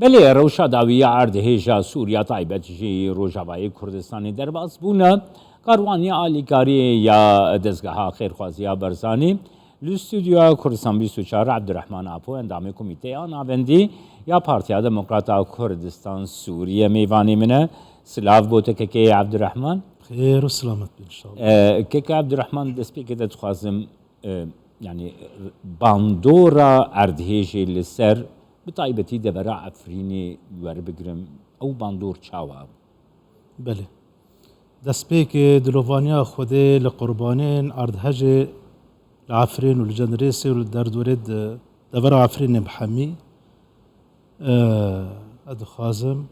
بله روشا داویه اردهیجا سوریا تایبت جی روجاوای کردستانی درباز بونا کاروانی آلیکاری یا دزگاه خیرخوازیا برزانی الاستودیو کردستان 24 عبدالرحمن آپو اندام کمیته آناوندی یا پارتیا دموکراتا کردستان سوریه میوانی منه سلاف بوته که عبدالرحمن خير وسلامت ان شاء الله. که عبدالرحمن دست بی که تخوازم يعني باندورا اردهيجي لسر بطايبتي دبرا عفريني وربقرم او باندور چاوا بله دست بی که دلوانیا خوده لقربانين اردهجي العفرين والجنريسي والدردوريد دبرا عفرين بحمي ادخازم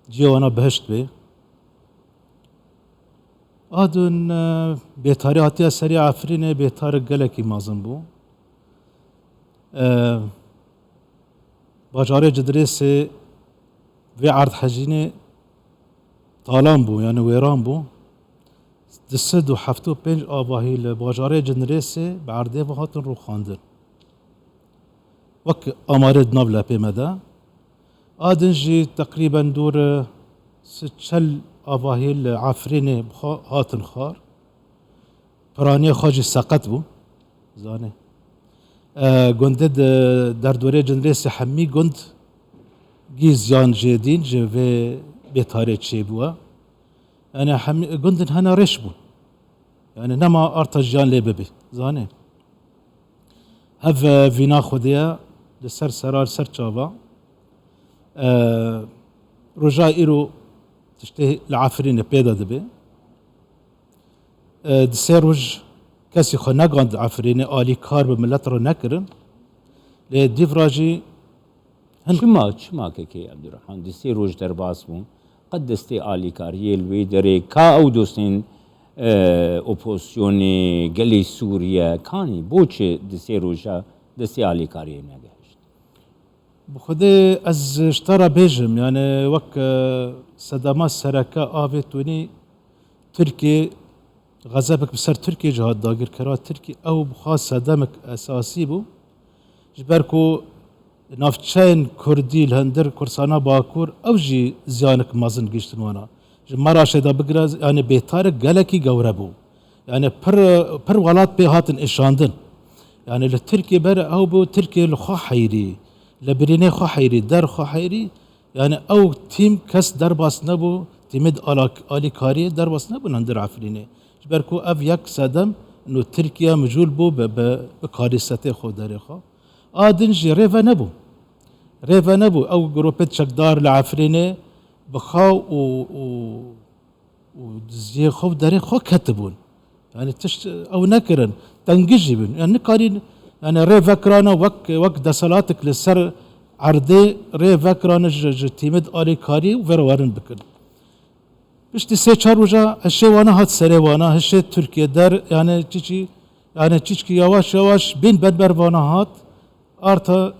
جيوانا بهشت بي آدون بیتاری هاتی سری عفرین بیتار گلکی مازن بو باجاره جدریس و عرض حجینه طالان بو یعنی ویران بو دسد و هفتو پنج آباهی لباجاره جدریس بعرده و هاتن رو خاندن وک آمارد نابلا پیمده آدن جی تقریبا دور ستشل آواهی العفرين هاتن خار پرانی خاجی سقط بو زانه گندد در دوره جنریس حمی گند گیزیان جدین جوه بیتاره چی بوا یعنی حمی گندن هنا رش بو یعنی نما ارتجان لی ببی زانه هف وینا خودیا لسر سرار سر چاوا رجاء ایرو تشتهي العفرين بيدا دبي دسيروج كاسي خو نقاند عفرين آلي كار بملت رو نكرن لي ديفراجي شما كي عبد الرحمن دسيروج درباس بون قد دستي آلي كاري الوي دري كا او دوستين اوبوزيوني قلي سوريا كاني بوچ دسيروجا دستي آلي كاري نگهشت بخده از اشترى بيجم يعني وك صدمات سركا آفتوني تركي غزبك بسر تركي جهاد داگر كرا تركي او بخاص صدمك اساسي بو جبركو نافچين كردي الهندر كرسانا باكور او جي زيانك مازن گشتن وانا مرا شدا بگراز يعني بيتارك گلكي گوربو يعني پر ولات بهاتن اشاندن يعني لتركي بر او بو تركي لخو حيري لبريني خو حيري در خو حيري يعني او تيم كس درباس نبو تيمد آلي كاري درباس نبو نندر عفريني جبركو اف يك سدم انو تركيا مجول بو بكاريستي خو داري خو آدنجي ريفا نبو او جروبت شكدار لعفريني بخاو و دزي خو داري خو كتبون يعني او نكرن تنجي بن يعني نكارين يعني ريفا كرانا وك دسالاتك لسر عرضه ريفا كرانا تيمد آلي كاري وورن بكن بشتي سه چار وجا هشي وانا هات سري وانا هشي تركيا در يعني تشكي يواش بين بدبر وانا هات ارتا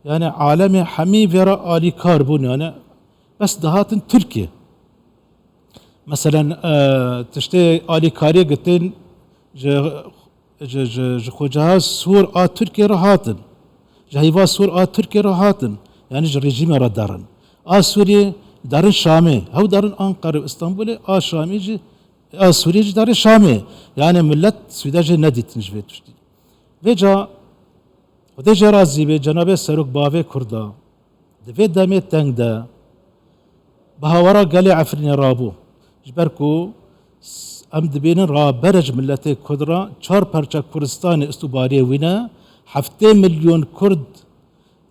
يعني عالمي حمي ورا آلي كار بون يعني بس دهاتن تركيا مثلا تشتي آلي كاري قتين جهاز سور تركيا راهاتن جهيوا سور تركيا راهاتن يعني رجيم را دارن سوريا دارن شامي هو دارن أنقرة واسطنبول شامي جي سوريا جي دارن شامي يعني ملت سويدا جي نديت نجويت تشتي وجا ودجا رازي به جناب سروك باوي كردا دفي دامي تنگ دا بهاورا قالي عفرين رابو جبركو ام دبینن را برج ملت کردرا 4 پرچه کردستان استوباری وینا 7 میلیون کرد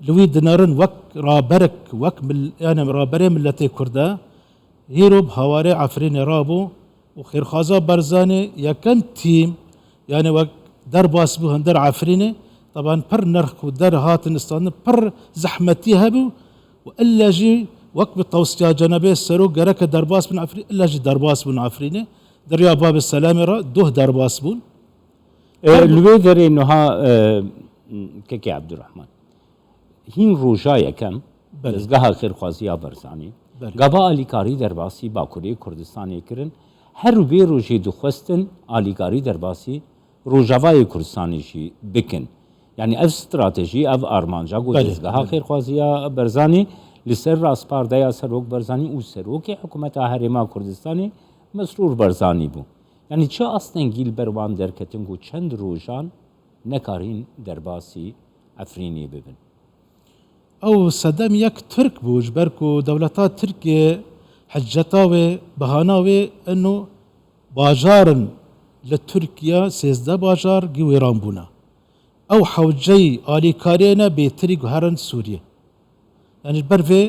لوی دنارن وک را برک وک يعني را بره ملت کرده هیرو بهواره عفرین رابو و خیرخوازا برزانه یکن تیم يعني وک در باس بو هندر عفرینه طبعا پر نرخ و در هاتن استان پر زحمتي هبو و الا جي وك بالتوسطيا جنبه سرو گرك در باس بن عفرين الا جي در باس بن عفرينه دريا باب السلام را دوه در باس بون لوی داری نها كي عبد الرحمن هين روجايا كم دزگاه خیرخوازیا برزانی گابا آلیکاری درباسی باکوری کردستانی کرن هر وی روجی دخواستن آلیکاری درباسی روجاوای کردستانی جی بکن يعني اف استراتيجي اف ارمانجا قلت دزگاه خیرخوازیا برزانی لسر راسپاردەیا سەرۆک بەرزانی و سەرۆکی حکوومەتە هەرێما کوردستانی مەسرور بەرزانی بوو. یعنی چه ئاستەنگیل بەروان دەرکەتنگ و چەند ڕۆژان نەکارین دەرباسی ئەفرینی ببن. ئەو سەدەم یەک تورک بوو ji ber ku dewleta Tirkiye heceta wê bihana wê eno bajarin li Tirkiye sêzde bajar gî wêran bûne. Ew hewceyî alîkariyê ne bêtirî guherin Sûriye. Yani ji ber vê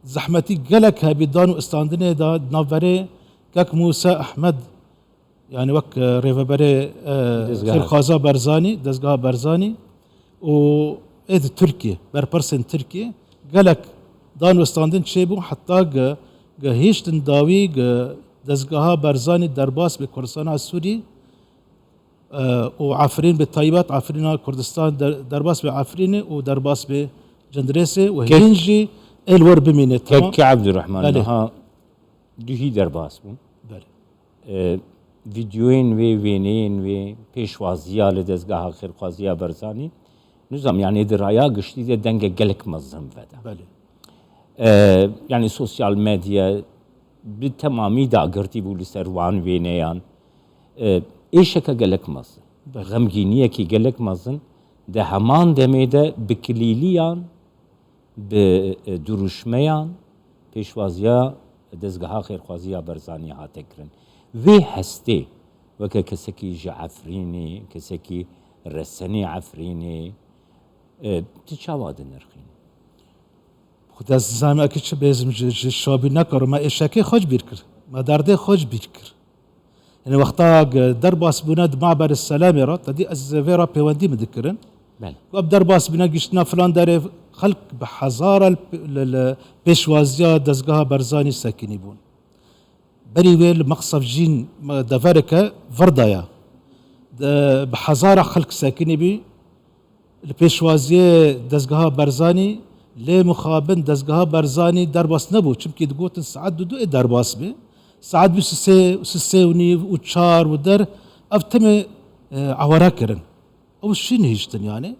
zehmetî gelek hebî dan û istandinê da navberê kek Musa Ehmed yani wek rêveberê Xêrxwaza Berzanî, dezgeha Berzanî û êd Tirkiye, berpirsên Tirkiye gelek dan û istandin çêbû heta gihîştin dawî dezgeha Berzanî derbas bi Kurdistana Sûrî û Efrîn bi taybet Efrîna Kurdistan derbas bi Efrînê û derbas bi Cendirêsê û hîn jî êl wer bimîne. Kekî Ebdurrehman niha duhî derbas bûn. Vîdyoyên wê wêneyên wê pêşwaziya li dezgeha Xêrxwaziya Berzanî nizam yani di raya giştî de denge gelek mezin vede. Yani sosyal medya bi temamî dagirtî bû li ser wan wêneyan êşeke gelek mezin. Xemgîniyekî gelek mezin de heman demê de bi kilîliyan bi duruşmeyan pêşwaziya dezgeha Xêrxwaziya Berzanî hate kirin. Vê hestê weke kesekî ji Efrînê, kesekî resenê Efrînê ti çawa dinirxîn? Xuda zamekî çi bêzim ji şabî nekarim me êşekê xwe bîr kir, me derdê xwe bîr kir. Yani wexta derbas bûne di Maberê Selamê ra tedî ez vê ra pêwendî min dikirin. Ev derbas bûne giştina filan derê xelk bi hezara pêşwaziya dezgeha Berzanî sekînî bûn. Berî wê li Mexsef jîn devereke Virdaya bi hezara xelk sekînî bî li pêşwaziyê dezgeha Berzanî lê mixabin dezgeha Berzanî derbas nebû çimkî digotin saet du ê derbas bê saet bî sê û nîv û çar û der ev timê eware kirin ew şîn hîştin yani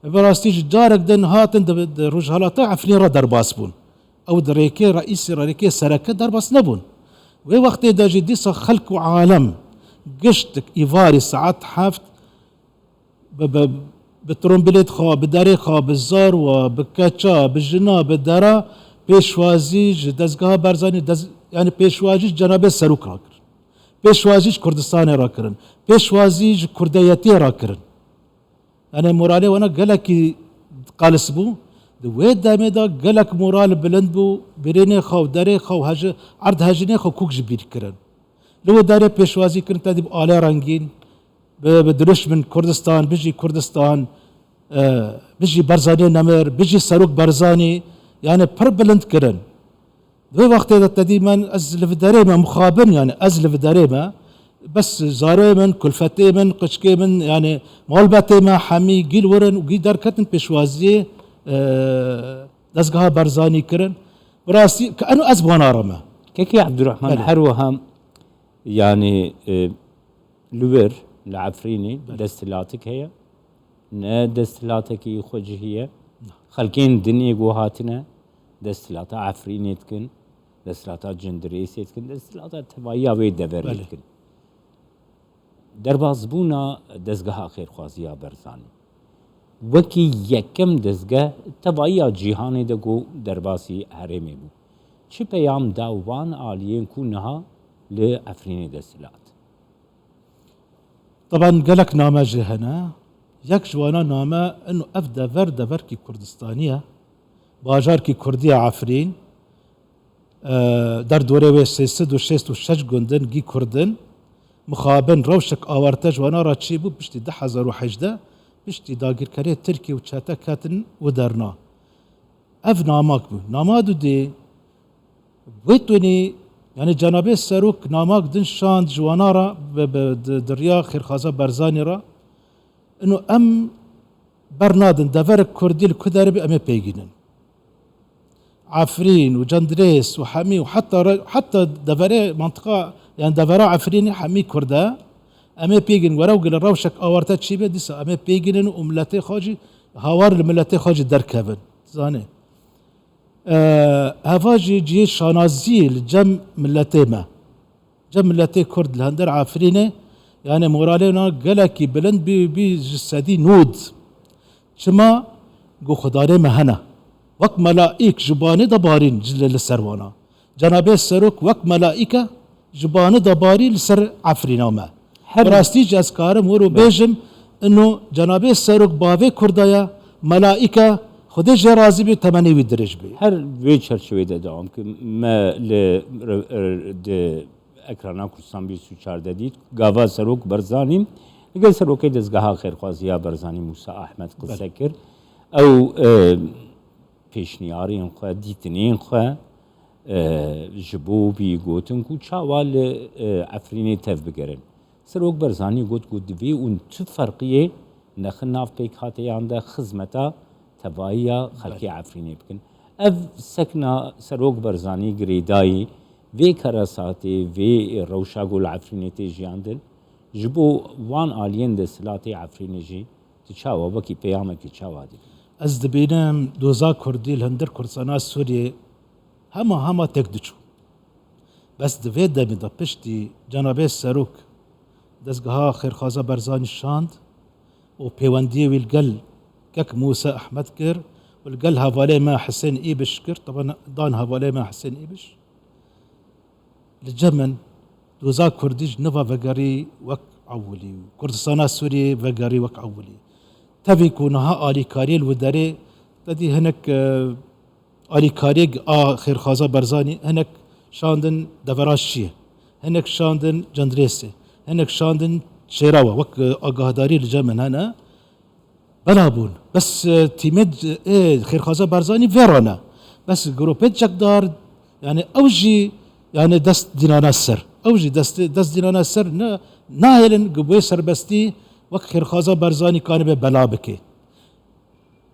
bi rastî ji carek din hatin di rojhalata Efrîn ra derbas bûn ew di rêkê reîsê rêkê sereke derbas nebûn wê wextê de jî dîsa xelk û alem giştik îvarî saet heft bi trombîlêt xwe bi derê xwe bi zar we bi keça bi jina bi dera pêşwazî ji dezgeha Berzanî yani pêşwazî ji cenabê serok ra kirin pêşwazî ji Kurdistanê ra kirin pêşwazî ji kurdeyetiyê ra kirin yani moralê wana gelekî qalis bû di wê demê de gelek moral bilind bû birênê xwe û derê xwe û erd hejînê xwe kûk ji bîr kirin li wê derê pêşwazî kirin tedî bi alê rengîn bi dirişmin Kurdistan bijî Kurdistan bijî Berzanî Nemir bijî Serok Berzanî yani pir bilind kirin wê wextê de tedî men ez li vi derê me mixabin yani ez li vi derê me bes zarê min kulfetê min qiçkê min yani malbetê me hemî gîl werin û gî derketin pêşwaziyê dezgeha Berzanî kirin bi rastî ki eno ez bana me. Kekî Ebdurrehman her wiha yani li wir li Efrînê desthilatik heye ne desthilatekî xwe cihî xelkên dinê got hatine desthilata Efrînê dikin desthilata Cendirêsê dikin desthilata tevayiya wê deverê dikin derbasbûna dezgeha Xêrxwaziya Berzanî wekî yekem dezgeh tevayiya cîhanê de got derbasî herêmê bû çi peyam da wan aliyên ku niha li Efrînê desthilat طبعا gelek name jî hene yek ji wana name eno ev deverkî Kurdistanî ye bajarkî Kurdiya Efrîn derdorê wê sêsed û şêst û şeş gundin gî Kurdin mixabin rewşek awarte ji wana ra çîbû piştî 2018 piştî dagîrkeriyê Tirkiye û çete ketin û derna ev namak bû nama dudê wê tunî yani cenabê Serok namak din şand ji wana ra diriya Xêrxwaza Berzanî ra eno em bernadin deverek Kurdî li ku derê bê em ê pêgînin Efrîn û Cendirês û hemî û heta deverê mantıqa yani devera Efrînê hemî Kurd e em ê pêgînin were û rewşek awarte çîbe dîsa em ê pêgînin û milletê xwe jî hawar li milletê xwe jî derkevin zanê هفاجي جي شانازي الجم ملتي ما جم ملتي كرد الهندر عفرينه يعني مورالينا قالكي بلند بي جسدي نود شما قو خداري مهنا وك ملائك جباني دبارين جل للسروانا جنابي السروك وك ملائكة جباني دباري لسر عفرينا ما براستي جاسكارم ورو بيجم انه جنابي السروك باوي كردايا ملائكة خودی جرازی بی تمنی وی درج بی. هر وی چرچویده دام که ما ل اکرانا کردستان 24 دید گاوا سروک برزانیم اگر سروکی دزگاه خیرخوازیا برزانی موسی احمد قصه کرد او پیشنیارین خو دیتنین خو جبو بی گوتن کو چاوال عفرینی تف بگرن سروک برزانی گوت دوی اون چه فرقیه نخناف پیک هاتی عنده خدمتا تبايا خلقي عفريني بكن اف سكنا سروق برزاني غريداي في كراساتي في روشاغو العفريني تيجي عندن جبو وان الين د سلاتي عفريني جي تشاوا بكي بيامه كي تشاوا دي از دبينم دوزا كردي الهندر كردستانا سوريا هما تكدچو بس دفيد دمي دا پشتي جنابه سروق دزگاه خيرخازا برزاني شاند و پيوندي ويلقل كك موسى احمد كر والقال هافالي ما حسين ايبش كر طبعا دان هافالي ما حسين ايبش لجمن دوزا كرديج نفا فقري وك عولي كردستان سوري فقري وك عولي تبي كونها آلي كاري الوداري تدي هناك آلي كاري خير خازا برزاني هناك شاندن دفراشية هناك شاندن جندريسي هناك شاندن شيراوة وك اقهداري لجمن هنا بلابون بس تيمد خيرخازا برزاني فيرونا بس جروبات جقدار يعني اوجي يعني دست دينانا السر اوجي دست دينانا السر ناهلن قبوي سربستي وقت خيرخازا برزاني كان بلابكي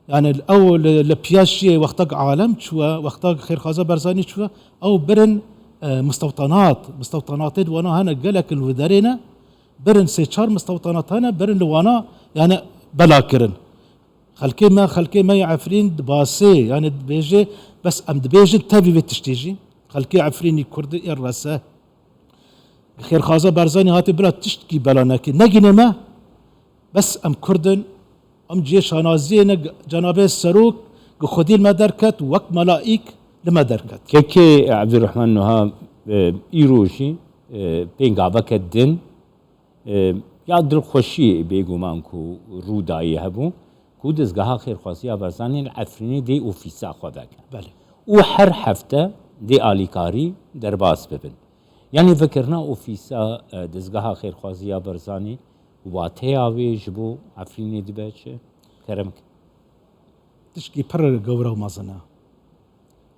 يعني الاول لبياشي وقتك عالم شوى وقتك خيرخازا برزاني شوى او برن مستوطنات وانا هنا قالك الودارينا برن سيشار مستوطنات هنا برن لوانا يعني بلاكرن خلكي ما يعفرين دباسي يعني دبيجي بس ام دبيجي تبي بتشتيجي خلكي عفريني كردي الرسا خير خازا برزاني هاتي بلا تشتكي بلانكي نجي ما بس ام كردن ام جيش هنازين جنابه السروك خدي المدركت وك ملائك لمدركت كي عبد الرحمن نها ايروشي بينغابا كدن یا دل خوشی بیگمان کو رودایی هبو کو دزگاه خیرخواسی برزانی العفرینی دی اوفیسا خو بکن بله و هر هفته دی آلیکاری در باز ببن یعنی فکرنا اوفیسا دزگاه خیرخواسی برزانی واته آوی جبو عفرینی دی بچه کرم تشكي بر جورا ومازنا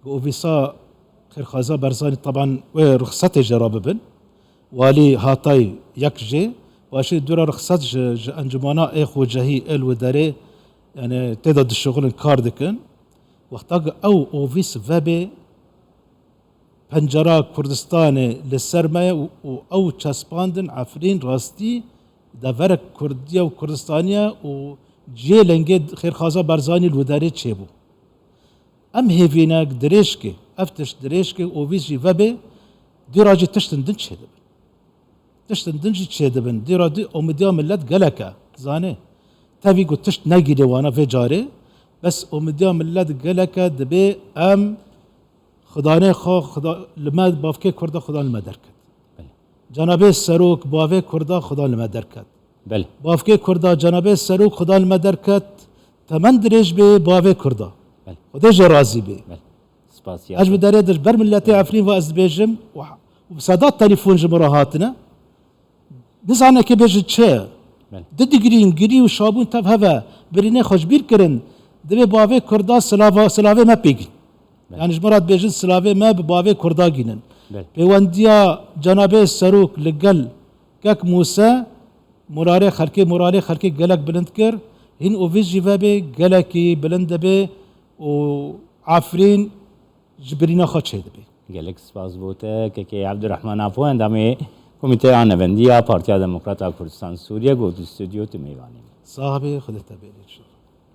اوفيسا خيرخازا برزاني طبعا ورخصت جراببن والي هاتاي يكجي واشي دورا رخصت انجمانا اخو جهي الوداري يعني تعداد الشغل كاردكن وقتاق اوفيس فابي پنجرا كردستاني للسرماية او چسباندن عفرين راستي دافرك كردية وكردستانية و جي لنجد خيرخازا برزاني الوداري تشيبو ام هيفيناك دريشكي افتش دريشكي اوفيس جي فابي دي راجي تشتن دنش هدبن تشتن دنجي تشيدبن دي راجي اومديا ملت قلقا زاني تابي قو تشت ناقي ديوانا في جاري بس اومديا ملت قلقا دبي ام خداني خدا لما بافكي كردا خدا المدركت جنابي السروك بافي كردا خدا المدركت بله بافكي كردا جنابي السروك خدا المدركت تمن دريج بي بافي كردا بله خدا جرازي بي بله سپاس اجب داري درج بر ملتي عفرين واز بيجم وبسادات تليفون جمراهاتنا نزعنا كي بيجي تشي ددي جرين جري وشابون تف هذا بريني خوش بير كرن دبي بافي كردا سلافي ما بيجي يعني جمرات بيجن سلافي ما ببافي كردا جينن بيوانديا جنابي السروك لقل كاك موسى مراري خلقي قلق بلند كر هين اوفيس جيفابي قلقي بلند بي وعفرين جبرينا خدش هيدبي گلک سپاس بوده که عبدالرحمن افوان دامه کمیته آنوندی پارتیا دموکرات کردستان سوریه گفت استودیو تو میوانی صاحبي خدت بيلي